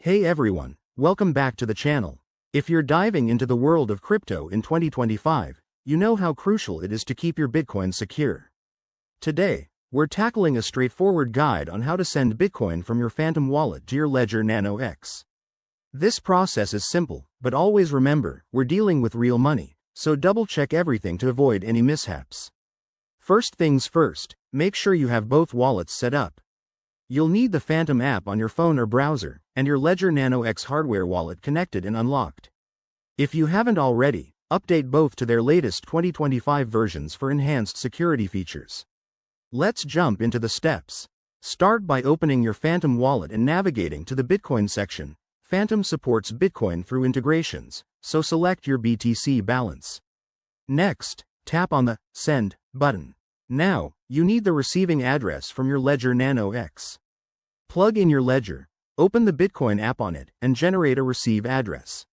Hey everyone, welcome back to the channel. If you're diving into the world of crypto in 2025, you know how crucial it is to keep your Bitcoin secure. Today, we're tackling a straightforward guide on how to send Bitcoin from your Phantom wallet to your Ledger Nano X. This process is simple, but always remember, we're dealing with real money, so double-check everything to avoid any mishaps. First things first, make sure you have both wallets set up. You'll need the Phantom app on your phone or browser, and your Ledger Nano X hardware wallet connected and unlocked. If you haven't already, update both to their latest 2025 versions for enhanced security features. Let's jump into the steps. Start by opening your Phantom wallet and navigating to the Bitcoin section. Phantom supports Bitcoin through integrations, so select your BTC balance. Next, tap on the Send button. Now, you need the receiving address from your Ledger Nano X. Plug in your Ledger, open the Bitcoin app on it, and generate a receive address.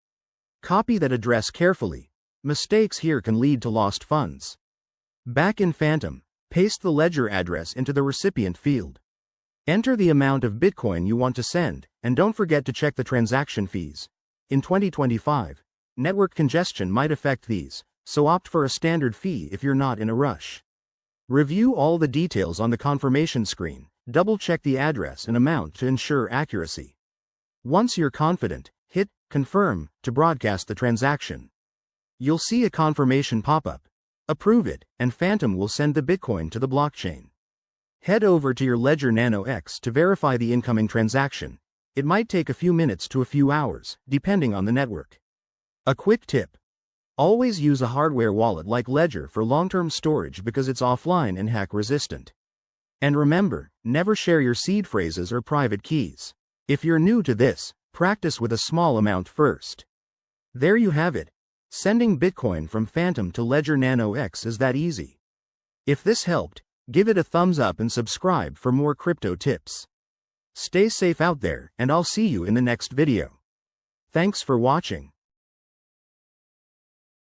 Copy that address carefully. Mistakes here can lead to lost funds. Back in Phantom, paste the Ledger address into the recipient field. Enter the amount of Bitcoin you want to send, and don't forget to check the transaction fees. In 2025, network congestion might affect these, so opt for a standard fee if you're not in a rush. Review all the details on the confirmation screen, double-check the address and amount to ensure accuracy. Once you're confident, hit Confirm to broadcast the transaction. You'll see a confirmation pop-up. Approve it, and Phantom will send the Bitcoin to the blockchain. Head over to your Ledger Nano X to verify the incoming transaction. It might take a few minutes to a few hours, depending on the network. A quick tip. Always use a hardware wallet like Ledger for long-term storage because it's offline and hack-resistant. And remember, never share your seed phrases or private keys. If you're new to this, practice with a small amount first. There you have it. Sending Bitcoin from Phantom to Ledger Nano X is that easy. If this helped, give it a thumbs up and subscribe for more crypto tips. Stay safe out there, and I'll see you in the next video. Thanks for watching.